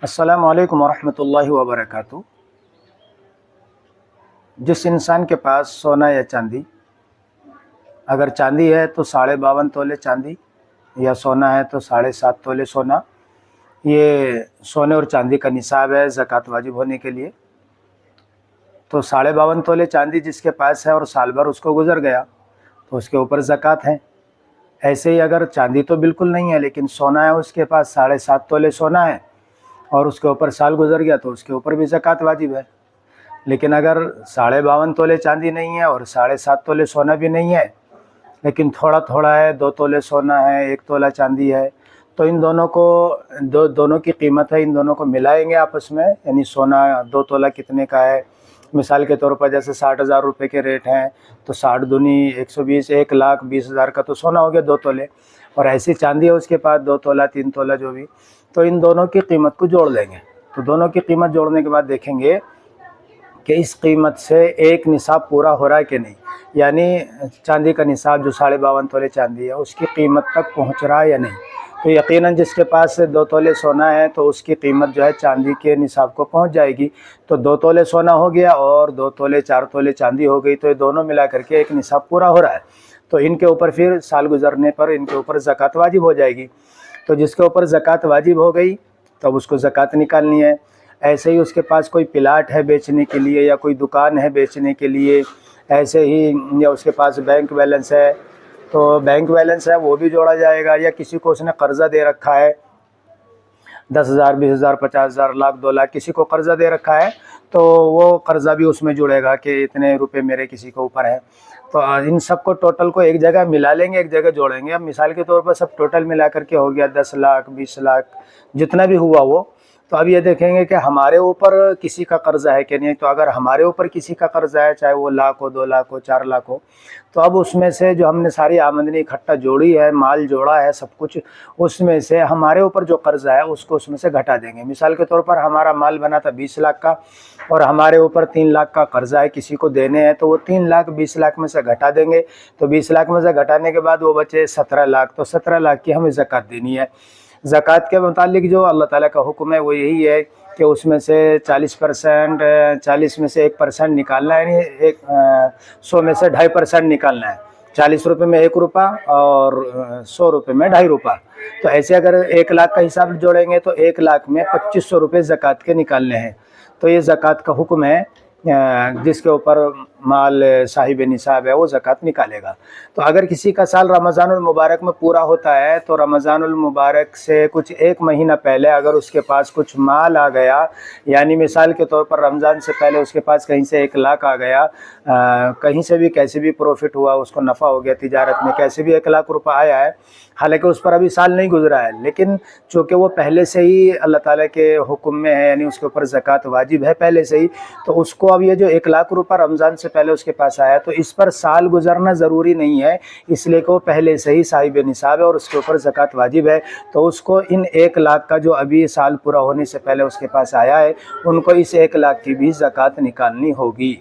अस्सलाम वालेकुम वरहमतुल्लाहि वबरकातुहू। जिस इंसान के पास सोना या चांदी, अगर चांदी है तो 52.5 तोले चांदी, या सोना है तो 7.5 तोले सोना, ये सोने और चांदी का निसाब है ज़कात वाजिब होने के लिए। तो 52.5 तोले चांदी जिसके पास है और साल भर उसको गुजर गया तो उसके ऊपर ज़कात है। ऐसे ही अगर चांदी तो बिल्कुल नहीं है लेकिन सोना है, उसके पास 7.5 तोले सोना है और उसके ऊपर साल गुजर गया तो उसके ऊपर भी ज़कात वाजिब है। लेकिन अगर 52.5 तोले चांदी नहीं है और 7.5 तोले सोना भी नहीं है लेकिन थोड़ा थोड़ा है, 2 तोले सोना है, 1 तोला चांदी है, तो इन दोनों को दोनों की कीमत है, इन दोनों को मिलाएंगे आपस में। यानी सोना 2 तोला कितने का है, मिसाल के तौर पर जैसे 60,000 रुपये के रेट हैं तो 60 दूनी 120, 1,20,000 का तो सोना हो गया 2 तोले, और ऐसी चांदी है उसके पास 2 तोला 3 तोला जो भी, तो इन दोनों की कीमत को जोड़ लेंगे। तो दोनों की कीमत जोड़ने के बाद देखेंगे कि इस कीमत से एक निसाब पूरा हो रहा है कि नहीं, यानी चांदी का निसाब जो 52.5 तोले चांदी है उसकी कीमत तक पहुंच रहा है या नहीं। तो यकीनन जिसके पास 2 तोले सोना है तो उसकी कीमत जो है चांदी के निसाब को पहुंच जाएगी। तो 2 तोले सोना हो गया और 2 तोले 4 तोले चांदी हो गई, तो ये दोनों मिला करके एक निसाब पूरा हो रहा है। तो इनके ऊपर फिर साल गुजरने पर इनके ऊपर ज़कात वाजिब हो जाएगी। तो जिसके ऊपर ज़कात वाजिब हो गई तब उसको ज़कात निकालनी है। ऐसे ही उसके पास कोई प्लाट है बेचने के लिए या कोई दुकान है बेचने के लिए, ऐसे ही या उसके पास बैंक बैलेंस है तो बैंक बैलेंस है वो भी जोड़ा जाएगा, या किसी को उसने कर्ज़ा दे रखा है 10,000, 20,000, 50,000, लाख, 2 लाख किसी को कर्ज़ा दे रखा है तो वो कर्ज़ा भी उसमें जुड़ेगा कि इतने रुपए मेरे किसी के ऊपर है। तो इन सब को टोटल को एक जगह मिला लेंगे, एक जगह जोड़ेंगे। अब मिसाल के तौर पर सब टोटल मिला करके हो गया 10 लाख, 20 लाख, जितना भी हुआ वो। तो अब ये देखेंगे कि हमारे ऊपर किसी का कर्ज़ा है कि नहीं। तो अगर हमारे ऊपर किसी का कर्ज़ा है, चाहे वो लाख हो, 2 लाख हो, 4 लाख हो, तो अब उसमें से जो हमने सारी आमदनी इकट्ठा जोड़ी है, माल जोड़ा है, सब कुछ, उसमें से हमारे ऊपर जो कर्ज़ा है उसको उसमें से घटा देंगे। मिसाल के तौर पर हमारा माल बना था 20 लाख का और हमारे ऊपर 3 लाख का कर्ज़ा है किसी को देने हैं, तो वो 3 लाख 20 लाख में से घटा देंगे। तो 20 लाख में से घटाने के बाद वो बचे 17 लाख, तो 17 लाख की हमें ज़कात देनी है। ज़कात के मुतालिक जो अल्लाह ताला का हुक्म है वो यही है कि उसमें से 40%, 40 में से 1% निकालना है, यानी 100 में से 2.5% निकालना है। 40 रुपये में 1 रुपया और 100 रुपये में 2.5 रुपया। तो ऐसे अगर 1 लाख का हिसाब जोड़ेंगे तो 1 लाख में 2500 रुपये ज़कात के निकालने हैं। तो ये ज़कात का हुक्म है, जिसके ऊपर माल साहिब निसाब है वो ज़कात निकालेगा। तो अगर किसी का साल रमज़ानुल मुबारक में पूरा होता है तो रमज़ानुल मुबारक से कुछ 1 महीना पहले अगर उसके पास कुछ माल आ गया, यानी मिसाल के तौर पर रमज़ान से पहले उसके पास कहीं से 1 लाख आ गया, कहीं से भी कैसे भी प्रॉफिट हुआ, उसको नफ़ा हो गया तिजारत में, कैसे भी 1 लाख रुपये आया है, हालांकि उस पर अभी साल नहीं गुजरा है, लेकिन चूँकि वो पहले से ही अल्लाह ताला के हुक्म में है, यानी उसके ऊपर ज़कात वाजिब है पहले से ही, तो उसको अब ये जो 1 लाख रुपये रमज़ान से पहले उसके पास आया तो इस पर साल गुजरना ज़रूरी नहीं है, इसलिए कि वो पहले से ही साहिब निसाब है और उसके ऊपर ज़कात वाजिब है। तो उसको इन 1 लाख का जो अभी साल पूरा होने से पहले उसके पास आया है, उनको इस 1 लाख की भी ज़कात निकालनी होगी।